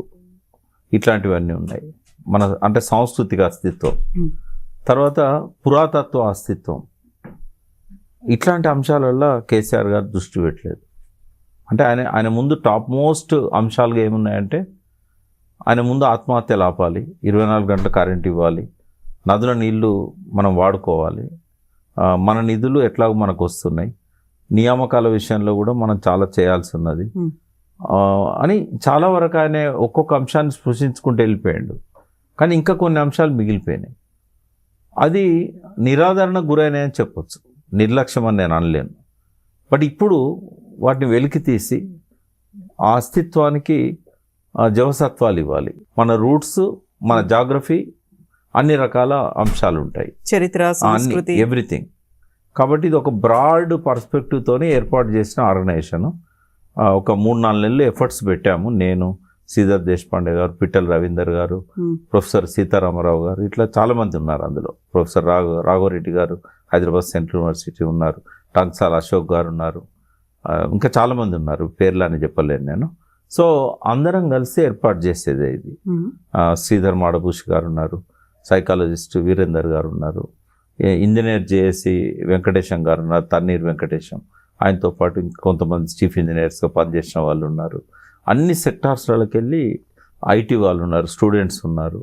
ఇట్లాంటివన్నీ ఉన్నాయి. మన అంటే సాంస్కృతిక అస్తిత్వం, తర్వాత పురాతత్వ అస్తిత్వం, ఇట్లాంటి అంశాలలో కేసీఆర్ గారు దృష్టి పెట్టలేదు. అంటే ఆయన ముందు టాప్ మోస్ట్ అంశాలుగా ఏమున్నాయంటే, ఆయన ముందు ఆత్మహత్యలు ఆపాలి, 24 గంటల కరెంట్ ఇవ్వాలి, నదుల నీళ్లు మనం వాడుకోవాలి, మన నిధులు ఎట్లాగో మనకు వస్తున్నాయి, నియామకాల విషయంలో కూడా మనం చాలా చేయాల్సి ఉన్నది అని చాలా వరకు ఆయన ఒక్కొక్క అంశాన్ని స్పృశించుకుంటూ వెళ్ళిపోయాడు. కానీ ఇంకా కొన్ని అంశాలు మిగిలిపోయినాయి. అది నిరాదరణకు గురైనాయని చెప్పొచ్చు, నిర్లక్ష్యం అని నేను అనలేను. బట్ ఇప్పుడు వాటిని వెలికి తీసి ఆ అస్తిత్వానికి జవసత్వాలు ఇవ్వాలి. మన రూట్స్, మన జాగ్రఫీ, అన్ని రకాల అంశాలు ఉంటాయి, చరిత్ర, సంస్కృతి, ఎవ్రీథింగ్. కాబట్టి ఇది ఒక బ్రాడ్ పర్స్పెక్టివ్తోనే ఏర్పాటు చేసిన ఆర్గనైజేషన్. ఒక 3-4 నెలలు ఎఫర్ట్స్ పెట్టాము. నేను, శ్రీధర్ దేశపాండే గారు, పిట్టల రవీందర్ గారు, ప్రొఫెసర్ సీతారామరావు గారు, ఇట్లా చాలామంది ఉన్నారు అందులో. ప్రొఫెసర్ రాఘవరెడ్డి గారు హైదరాబాద్ సెంట్రల్ యూనివర్సిటీ ఉన్నారు, టంక్సాల అశోక్ గారు ఉన్నారు, ఇంకా చాలామంది ఉన్నారు, పేర్లని చెప్పలేను నేను. సో అందరం కలిసి ఏర్పాటు చేసేదే ఇది. శ్రీధర్ మాడభూష్ గారు ఉన్నారు, సైకాలజిస్ట్ వీరేందర్ గారు ఉన్నారు, ఇంజనీర్ జేఏసి వెంకటేశం గారు ఉన్నారు, తన్నీర్ వెంకటేశం, ఆయనతో పాటు ఇంకొంతమంది చీఫ్ ఇంజనీర్స్గా పనిచేసిన వాళ్ళు ఉన్నారు. అన్ని సెక్టార్స్లోకి వెళ్ళి ఐటీ వాళ్ళు ఉన్నారు, స్టూడెంట్స్ ఉన్నారు.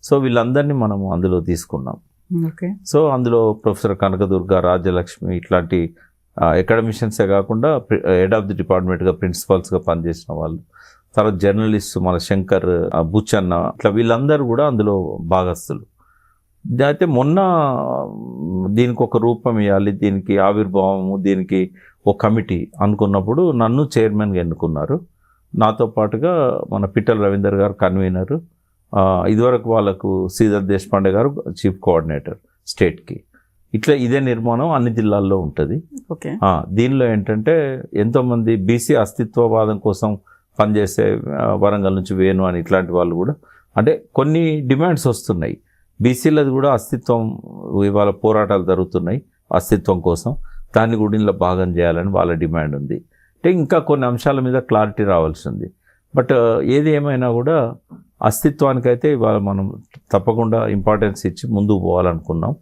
సో వీళ్ళందరినీ మనం అందులో తీసుకున్నాం. సో అందులో ప్రొఫెసర్ కనకదుర్గ, రాజ్యలక్ష్మి ఇట్లాంటి అకాడమిషియన్సే కాకుండా హెడ్ ఆఫ్ ది డిపార్ట్మెంట్గా ప్రిన్సిపల్స్గా పనిచేసిన వాళ్ళు, తర్వాత జర్నలిస్ట్ మన శంకర్, బుచ్చన్న, ఇట్లా వీళ్ళందరూ కూడా అందులో భాగస్తులు. అయితే మొన్న దీనికి ఒక రూపం ఇవ్వాలి, దీనికి ఆవిర్భావము, దీనికి ఒక కమిటీ అనుకున్నప్పుడు నన్ను చైర్మన్గా ఎన్నుకున్నారు. నాతో పాటుగా మన పిట్టల రవీందర్ గారు కన్వీనరు, ఇదివరకు వాళ్ళకు శ్రీధర్ దేశపాండే గారు చీఫ్ కోఆర్డినేటర్ స్టేట్కి. ఇట్లా ఇదే నిర్మాణం అన్ని జిల్లాల్లో ఉంటుంది. దీనిలో ఏంటంటే ఎంతోమంది బీసీ అస్తిత్వవాదం కోసం పనిచేసే వరంగల్ నుంచి వేణు అని ఇట్లాంటి వాళ్ళు కూడా, అంటే కొన్ని డిమాండ్స్ వస్తున్నాయి. బీసీలది కూడా అస్తిత్వం, ఇవాళ పోరాటాలు జరుగుతున్నాయి అస్తిత్వం కోసం, దాన్ని కూడా ఇందులో భాగం చేయాలని వాళ్ళ డిమాండ్ ఉంది. అంటే ఇంకా కొన్ని అంశాల మీద క్లారిటీ రావాల్సింది. బట్ ఏది ఏమైనా కూడా అస్తిత్వానికైతే ఇవాళ మనం తప్పకుండా ఇంపార్టెన్స్ ఇచ్చి ముందుకు పోవాలనుకున్నాం.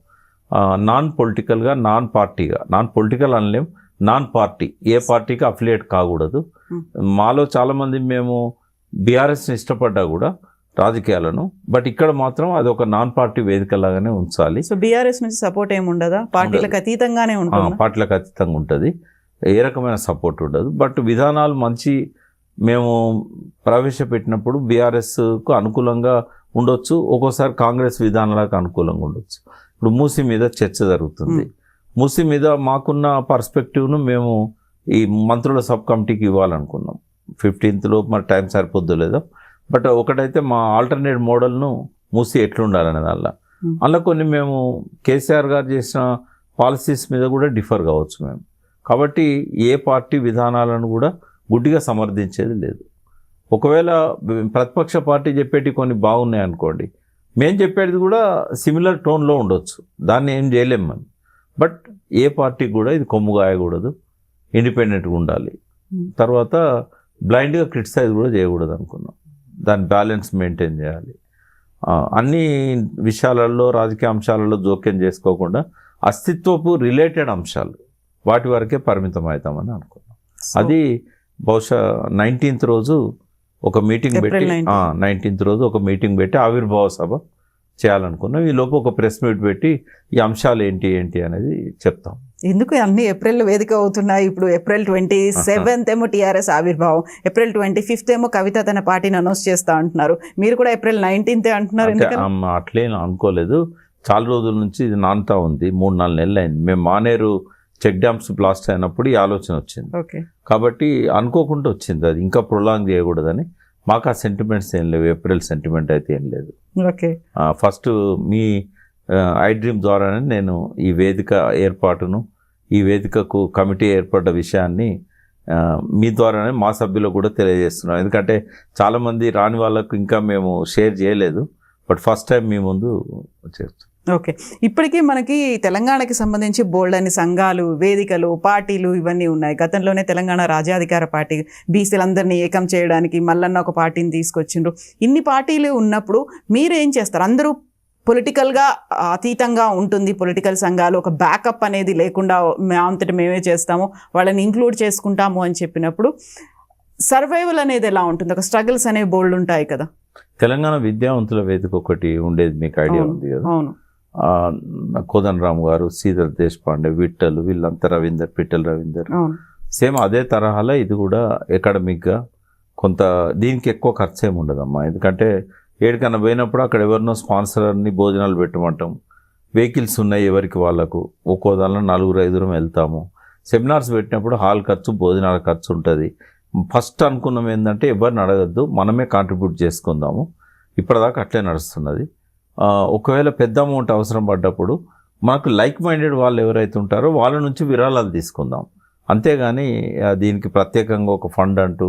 నాన్ పొలిటికల్గా, నాన్ పార్టీగా, నాన్ పొలిటికల్ అనలేం, నాన్ పార్టీ, ఏ పార్టీకి అఫిలియేట్ కాకూడదు. మాలో చాలామంది మేము బీఆర్ఎస్ని ఇష్టపడ్డా కూడా రాజకీయాలను, బట్ ఇక్కడ మాత్రం అది ఒక నాన్ పార్టీ వేదికలాగానే ఉంచాలి. సో బీఆర్ఎస్ నుంచి సపోర్ట్ ఏమి ఉండదా? పార్టీలకు అతీతంగానే ఉంటుంది? పార్టీలకు అతీతంగా ఉంటుంది, ఏ రకమైన సపోర్ట్ ఉండదు. బట్ విధానాలు మంచి మేము ప్రవేశపెట్టినప్పుడు బీఆర్ఎస్కు అనుకూలంగా ఉండొచ్చు, ఒక్కోసారి కాంగ్రెస్ విధానాలకు అనుకూలంగా ఉండొచ్చు. ఇప్పుడు మూసీ మీద చర్చ జరుగుతుంది. మూసీ మీద మాకున్న పర్స్పెక్టివ్ను మేము ఈ మంత్రుల సబ్ కమిటీకి ఇవ్వాలనుకున్నాం. 15th లోపు మరి టైం సరిపోద్దు లేదా, బట్ ఒకటైతే మా ఆల్టర్నేట్ మోడల్ను మూసి ఎట్లుండాలనే అందులో కొన్ని మేము కేసీఆర్ గారు చేసిన పాలసీస్ మీద కూడా డిఫర్ కావచ్చు మేము. కాబట్టి ఏ పార్టీ విధానాలను కూడా గుడ్డిగా సమర్థించేది లేదు. ఒకవేళ ప్రతిపక్ష పార్టీ చెప్పేటి కొన్ని బాగున్నాయి అనుకోండి, మేము చెప్పేది కూడా సిమిలర్ టోన్లో ఉండొచ్చు, దాన్ని ఏం చేయలేం మనం. బట్ ఏ పార్టీ కూడా ఇది కొమ్ము గాయకూడదు, ఇండిపెండెంట్గా ఉండాలి. తర్వాత బ్లైండ్గా క్రిటిసైజ్ కూడా చేయకూడదు అనుకున్నాం. దాని బ్యాలెన్స్ మెయింటైన్ చేయాలి. అన్ని విషయాలలో, రాజకీయ అంశాలలో జోక్యం చేసుకోకుండా అస్తిత్వపు రిలేటెడ్ అంశాలు వాటి వరకే పరిమితం అవుతామని అనుకున్నాం. అది బహుశా 19th రోజు ఒక మీటింగ్ పెట్టి 19th రోజు ఒక మీటింగ్ పెట్టి ఆవిర్భావ సభ చేయాలనుకున్నాం. ఈ లోపు ఒక ప్రెస్ మీట్ పెట్టి ఈ అంశాలు ఏంటి అనేది చెప్తాం. ఎందుకు అన్ని ఏప్రిల్ వేదిక అవుతున్నాయి? ఇప్పుడు April 27th ఏమో టీఆర్ఎస్ ఆవిర్భావం, April 25th ఏమో కవిత తన పార్టీని అనౌన్స్ చేస్తా అంటున్నారు. మీరు కూడా April 19th అంటున్నారు. అట్లే అనుకోలేదు, చాలా రోజుల నుంచి ఇది నానుతా ఉంది. 3-4 నెలలు అయింది. మేము మానేరు చెక్ డ్యామ్స్ బ్లాస్ట్ అయినప్పుడు ఈ ఆలోచన వచ్చింది. కాబట్టి అనుకోకుండా వచ్చింది, అది ఇంకా ప్రొలాంగ్ చేయకూడదని. మాకు ఆ సెంటిమెంట్స్ ఏం లేవు, ఏప్రిల్ సెంటిమెంట్ అయితే ఏం లేదు. ఫస్ట్ మీ ఐ డ్రీమ్ ద్వారానే నేను ఈ వేదిక ఏర్పాటును, ఈ వేదికకు కమిటీ ఏర్పడ్డ విషయాన్ని మీ ద్వారానే మా సభ్యులకు కూడా తెలియజేస్తున్నాం. ఎందుకంటే చాలామంది రాని వాళ్ళకు ఇంకా మేము షేర్ చేయలేదు, బట్ ఫస్ట్ టైం మీ ముందు చేస్తాం. ఓకే, ఇప్పటికీ మనకి తెలంగాణకి సంబంధించి బోల్డ్ అని సంఘాలు, వేదికలు, పార్టీలు ఇవన్నీ ఉన్నాయి. గతంలోనే తెలంగాణ రాజ్యాధికార పార్టీ బీసీలందరినీ ఏకం చేయడానికి మల్లన్న ఒక పార్టీని తీసుకొచ్చిండ్రు. ఇన్ని పార్టీలు ఉన్నప్పుడు మీరు ఏం చేస్తారు? అందరూ పొలిటికల్గా అతీతంగా ఉంటుంది పొలిటికల్ సంఘాలు, ఒక బ్యాకప్ అనేది లేకుండా అంతటి మేమే చేస్తాము, వాళ్ళని ఇంక్లూడ్ చేసుకుంటాము అని చెప్పినప్పుడు సర్వైవల్ అనేది ఎలా ఉంటుంది? ఒక స్ట్రగుల్స్ అనేవి బోల్డ్ ఉంటాయి కదా. తెలంగాణ విద్యావంతుల వేదిక ఒకటి ఉండేది, మీకు ఐడియా ఉంది కదా. అవును, కోదండరామ్ గారు, శ్రీధర్ దేశపాండే, విట్టలు, వీళ్ళంతా రవీందర్, పిట్టల రవీందర్, సేమ్ అదే తరహాలో ఇది కూడా అకాడమిక్గా కొంత, దీనికి ఎక్కువ ఖర్చు ఏమి ఉండదమ్మా. ఎందుకంటే ఏడికన్నా పోయినప్పుడు అక్కడ ఎవరినో స్పాన్సర్ని భోజనాలు పెట్టమంటాం, వెహికల్స్ ఉన్నాయి ఎవరికి వాళ్ళకు, ఒక్కో దానిలో 4-5 వెళ్తాము. సెమినార్స్ పెట్టినప్పుడు హాల్ ఖర్చు, భోజనాల ఖర్చు ఉంటుంది. ఫస్ట్ అనుకున్నాం ఏంటంటే ఎవరిని అడగద్దు, మనమే కాంట్రిబ్యూట్ చేసుకుందాము. ఇప్పటిదాకా అట్లే నడుస్తున్నది. ఒకవేళ పెద్ద అమౌంట్ అవసరం పడ్డప్పుడు మనకు లైక్ మైండెడ్ వాళ్ళు ఎవరైతే ఉంటారో వాళ్ళ నుంచి విరాళాలు తీసుకుందాం. అంతేగాని దీనికి ప్రత్యేకంగా ఒక ఫండ్ అంటూ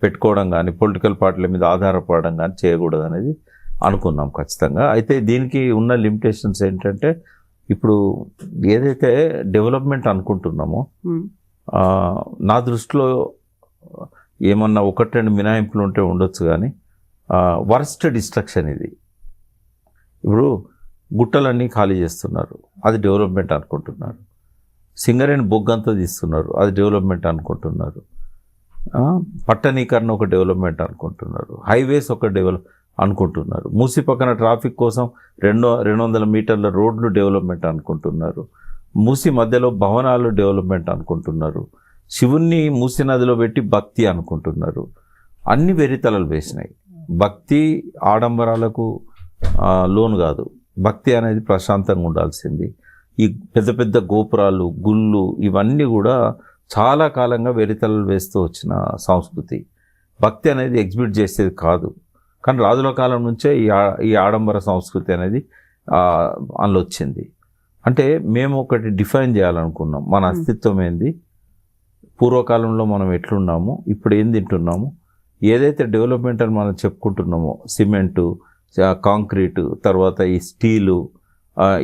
పెట్టుకోవడం కానీ పొలిటికల్ పార్టీల మీద ఆధారపడడం కానీ చేయకూడదు అనేది అనుకున్నాం ఖచ్చితంగా. అయితే దీనికి ఉన్న లిమిటేషన్స్ ఏంటంటే ఇప్పుడు ఏదైతే డెవలప్మెంట్ అనుకుంటున్నామో నా దృష్టిలో ఏమన్నా 1-2 మినహాయింపులు ఉంటే ఉండొచ్చు, కానీ వర్స్ట్ డిస్ట్రక్షన్ ఇది. ఇప్పుడు గుట్టలన్నీ ఖాళీ చేస్తున్నారు, అది డెవలప్మెంట్ అనుకుంటున్నారు. సింగరేణి బొగ్గంతా తీస్తున్నారు, అది డెవలప్మెంట్ అనుకుంటున్నారు. పట్టణీకరణ ఒక డెవలప్మెంట్ అనుకుంటున్నారు. హైవేస్ ఒక అనుకుంటున్నారు. మూసి పక్కన ట్రాఫిక్ కోసం 200 మీటర్ల రోడ్లు డెవలప్మెంట్ అనుకుంటున్నారు. మూసి మధ్యలో భవనాలు డెవలప్మెంట్ అనుకుంటున్నారు. శివుణ్ణి మూసి నదిలో పెట్టి భక్తి అనుకుంటున్నారు. అన్ని వెరితలలు వేసినాయి. భక్తి ఆడంబరాలకు లోను కాదు. భక్తి అనేది ప్రశాంతంగా ఉండాల్సింది. ఈ పెద్ద పెద్ద గోపురాలు, గుళ్ళు ఇవన్నీ కూడా చాలా కాలంగా వెరితలలు వేస్తూ వచ్చిన సంస్కృతి. భక్తి అనేది ఎగ్జిబిట్ చేసేది కాదు. కానీ రాజుల కాలం నుంచే ఈ ఆడంబర సంస్కృతి అనేది అందులో వచ్చింది. అంటే మేము ఒకటి డిఫైన్ చేయాలనుకున్నాం, మన అస్తిత్వం ఏంది, పూర్వకాలంలో మనం ఎట్లున్నాము, ఇప్పుడు ఏం తింటున్నాము, ఏదైతే డెవలప్మెంట్ అని మనం చెప్పుకుంటున్నామో సిమెంటు, కాంక్రీటు, తర్వాత ఈ స్టీలు,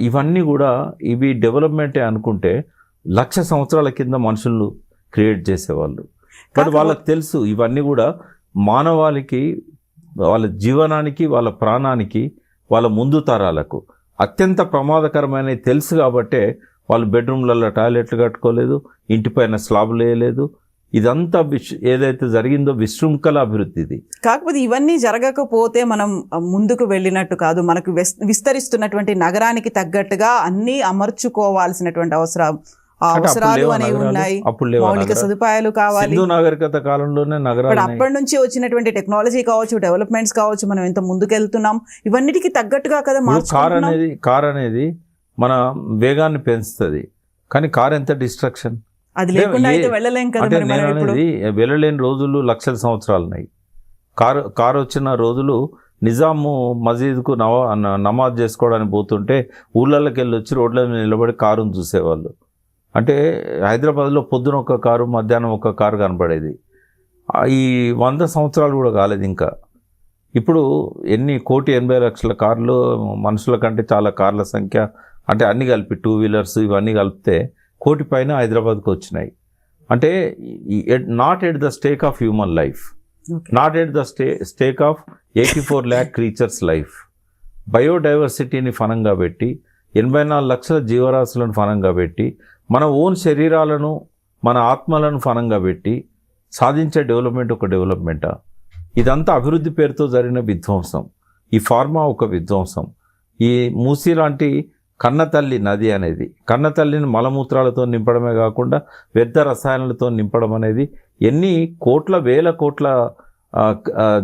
ఇవన్నీ కూడా ఇవి డెవలప్మెంటే అనుకుంటే 1,00,000 సంవత్సరాల కింద మనుషులు క్రియేట్ చేసేవాళ్ళు. బట్ వాళ్ళకి తెలుసు ఇవన్నీ కూడా మానవాళికి, వాళ్ళ జీవనానికి, వాళ్ళ ప్రాణానికి, వాళ్ళ ముందు తరాలకు అత్యంత ప్రమాదకరమైనవి తెలుసు. కాబట్టే వాళ్ళు బెడ్రూమ్లలో టాయిలెట్లు కట్టుకోలేదు, ఇంటిపైన స్లాబ్లు వేయలేదు. ఇదంతా ఏదైతే జరిగిందో విశృంఖల అభివృద్ధి ఇది. కాకపోతే ఇవన్నీ జరగకపోతే మనం ముందుకు వెళ్ళినట్టు కాదు. మనకు విస్తరిస్తున్నటువంటి నగరానికి తగ్గట్టుగా అన్నీ అమర్చుకోవాల్సినటువంటి అవసరాలు అనేవి ఉన్నాయి. మౌలిక సదుపాయాలు కావాలి. సింధు నాగరికత కాలంలోనే నగరాలు, అప్పటి నుంచి వచ్చినటువంటి టెక్నాలజీ కావచ్చు, డెవలప్మెంట్స్ కావచ్చు, మనం ఎంత ముందుకెళ్తున్నాం, ఇవన్నిటికీ తగ్గట్టుగా కదా కార్ అనేది మన వేగాన్ని పెంచుతుంది. కానీ కార్ ఎంత డిస్ట్రక్షన్, అది లేకుండా అయితే వెళ్ళలేం కదా. వెళ్ళలేని రోజులు 1,00,000 సంవత్సరాలు ఉన్నాయి. కారు వచ్చిన రోజులు నిజాము మసీదుకు నమాజ్ చేసుకోవడానికి పోతుంటే ఊళ్ళలోకి వెళ్ళి వచ్చి రోడ్ల మీద నిలబడి కారును చూసేవాళ్ళు. అంటే హైదరాబాద్లో పొద్దున ఒక కారు, మధ్యాహ్నం ఒక కారు కనపడేది. ఈ 100 సంవత్సరాలు కూడా కాలేదు ఇంకా. ఇప్పుడు 1,80,00,000 కార్లు, మనుషుల కంటే చాలా కార్ల సంఖ్య, అంటే అన్ని కలిపి 2 వీలర్స్ ఇవన్నీ కలిపితే 1,00,000 పైన హైదరాబాద్కి వచ్చినాయి. అంటే not at the stake of human life, not at the stake of 84 lakh creatures life. బయోడైవర్సిటీని ఫనంగా పెట్టి 84 లక్షల జీవరాశులను ఫనంగా పెట్టి మన ఓన్ శరీరాలను, మన ఆత్మలను ఫనంగా పెట్టి సాధించే డెవలప్మెంట్ ఒక డెవలప్మెంటా? ఇదంతా అభివృద్ధి పేరుతో జరిగిన విధ్వంసం. ఈ ఫార్మా ఒక విధ్వంసం. ఈ మూసీ లాంటి కన్నతల్లి నది అనేది, కన్నతల్లిని మలమూత్రాలతో నింపడమే కాకుండా వ్యర్థ రసాయనాలతో నింపడం అనేది ఎన్ని వేల కోట్ల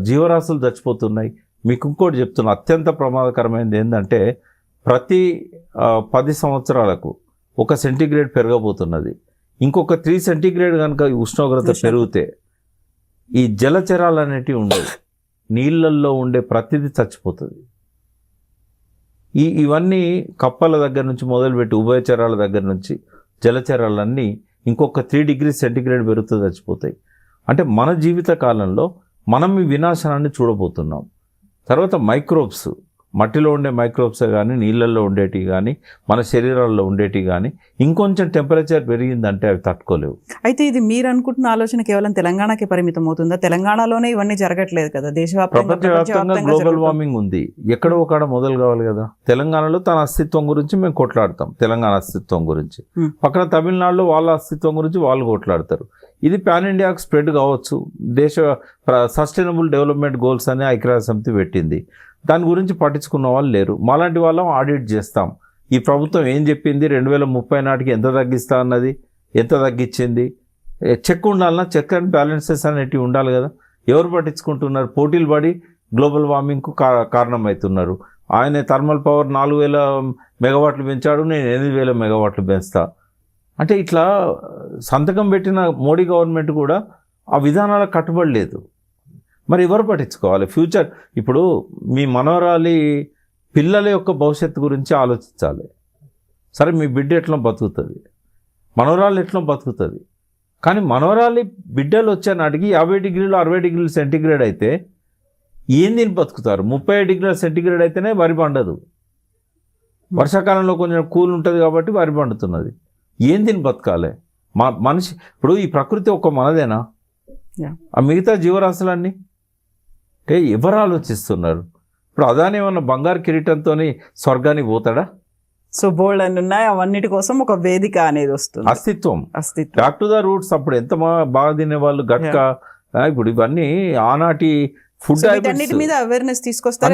జీవరాశులు చచ్చిపోతున్నాయి. మీకు ఇంకోటి చెప్తున్నా, అత్యంత ప్రమాదకరమైనది ఏంటంటే ప్రతి 10 సంవత్సరాలకు 1 సెంటీగ్రేడ్ పెరగబోతున్నది. ఇంకొక 3 సెంటీగ్రేడ్ కనుక ఉష్ణోగ్రత పెరిగితే ఈ జలచరాలు అనేటివి ఉండవు. నీళ్ళల్లో ఉండే ప్రతిదీ చచ్చిపోతుంది. ఇవన్నీ కప్పల దగ్గర నుంచి మొదలుపెట్టి ఉభయచరాల దగ్గర నుంచి జలచరాలన్నీ ఇంకొక 3 degrees సెంటీగ్రేడ్ పెరుగుతూ చచ్చిపోతాయి. అంటే మన జీవిత కాలంలో మనం ఈ వినాశనాన్ని చూడబోతున్నాం. తర్వాత మైక్రోబ్స్, మట్టిలో ఉండే మైక్రోబ్సే కానీ, నీళ్ళల్లో ఉండేటివి కానీ, మన శరీరాల్లో ఉండేటివి కానీ ఇంకొంచెం టెంపరేచర్ పెరిగిందంటే అవి తట్టుకోలేవు. అయితే ఇది మీరు అనుకుంటున్న ఆలోచన కేవలం తెలంగాణకే పరిమితం అవుతుందా? తెలంగాణలోనే ఇవన్నీ జరగట్లేదు కదా, ప్రపంచవ్యాప్తంగా గ్లోబల్ వార్మింగ్ ఉంది. ఎక్కడో ఒకడ మొదలు కావాలి కదా. తెలంగాణలో తన అస్తిత్వం గురించి మేము కొట్లాడతాం, తెలంగాణ అస్తిత్వం గురించి. పక్కన తమిళనాడులో వాళ్ళ అస్తిత్వం గురించి వాళ్ళు కొట్లాడతారు. ఇది పాన్ ఇండియాకు స్ప్రెడ్ కావచ్చు. దేశ సస్టైనబుల్ డెవలప్మెంట్ గోల్స్ అని ఐక్యరాజ్య సమితి పెట్టింది. దాని గురించి పట్టించుకున్న వాళ్ళు లేరు. మాలాంటి వాళ్ళం ఆడిట్ చేస్తాం. ఈ ప్రభుత్వం ఏం చెప్పింది, 2030 నాటికి ఎంత తగ్గిస్తా అన్నది, ఎంత తగ్గించింది, చెక్ ఉండాలన్నా, చెక్ అండ్ బ్యాలెన్సెస్ అనేటివి ఉండాలి కదా. ఎవరు పట్టించుకుంటున్నారు? పోటీలు పడి గ్లోబల్ వార్మింగ్కు కారణమవుతున్నారు. ఆయన థర్మల్ పవర్ 4,000 మెగావాట్లు పెంచాడు, నేను 8,000 మెగావాట్లు పెంచుతా అంటే ఇట్లా సంతకం పెట్టిన మోడీ గవర్నమెంట్ కూడా ఆ విధానాలకు కట్టుబడి లేదు. మరి ఎవరు పట్టించుకోవాలి? ఫ్యూచర్ ఇప్పుడు మీ మనవరాలి పిల్లల యొక్క భవిష్యత్తు గురించి ఆలోచించాలి. సరే మీ బిడ్డ ఎట్లా బతుకుతుంది, మనవరాలు ఎట్లా బతుకుతుంది. కానీ మనవరాలి బిడ్డలు వచ్చాను అడిగి 50 డిగ్రీలు 60 డిగ్రీలు సెంటీగ్రేడ్ అయితే ఏం తిని బతుకుతారు? 30 డిగ్రీల సెంటీగ్రేడ్ అయితేనే వరి పండదు. వర్షాకాలంలో కొంచెం కూల్ ఉంటుంది కాబట్టి వరి పండుతున్నది. ఏం తిని బతకాలి మనిషి? ఇప్పుడు ఈ ప్రకృతి ఒక్క మనదేనా? ఆ మిగతా జీవరాశులన్నీ అంటే ఎవరు ఆలోచిస్తున్నారు? ఇప్పుడు అదాని ఏమన్నా బంగారు కిరీటంతో స్వర్గానికి పోతాడా? సో బోల్డ్ అని ఉన్నాయి, అవన్నిటి కోసం ఒక వేదిక అనేది వస్తుంది. అస్తిత్వం బ్యాక్ టు ద రూట్స్. అప్పుడు ఎంత బాగా తినేవాళ్ళు గట్కా. ఇప్పుడు ఇవన్నీ ఆనాటి ఫుడ్ అన్నిటి మీద అవేర్నెస్ తీసుకొస్తారు,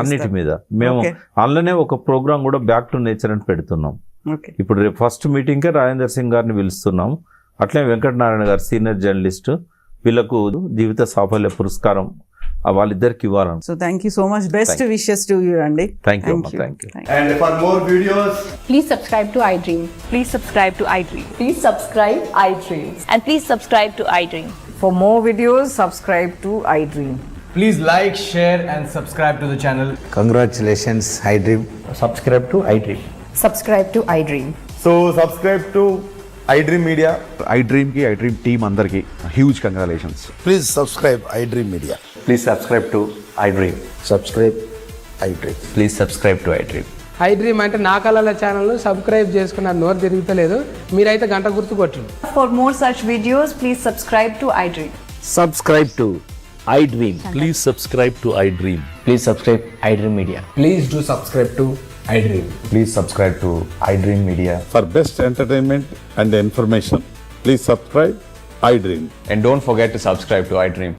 అన్నిటి మీద. మేము అందులోనే ఒక ప్రోగ్రామ్ కూడా బ్యాక్ టు నేచర్ అని పెడుతున్నాం. ఇప్పుడు రేపు ఫస్ట్ మీటింగ్కే రాజేందర్ సింగ్ గారిని పిలుస్తున్నాం. అట్లే వెంకటనారాయణ గారు సీనియర్ జర్నలిస్ట్, వీళ్ళకు జీవిత సాఫల్య పురస్కారం వాళ్ళిద్దరికి ఇవ్వాలని. So thank you so much. Best wishes to you అండి. Thank you. And for more videos, please subscribe to iDream. Please subscribe to iDream. Please subscribe iDream. And please subscribe to iDream. For more videos, subscribe to iDream. please like, share and subscribe to the channel. Congratulations, iDream. Subscribe to iDream. Subscribe to iDream. So subscribe to iDream Media. iDream ki iDream team andarki huge congratulations. Please subscribe iDream Media. Please subscribe to iDream. Subscribe iDream. Please subscribe to iDream. iDream అంటే నా కళల ఛానల్ను subscribe చేసుకున్నారు, నోరు తిరుగుతలేదు. మీరైతే గంట గుర్తు కొట్టండి. For more such videos, please subscribe to iDream. Subscribe to iDream. Please subscribe to iDream. Please subscribe iDream Media. Please do subscribe to iDream. Please subscribe to iDream Media. For best entertainment and information, please subscribe iDream. And don't forget to subscribe to iDream.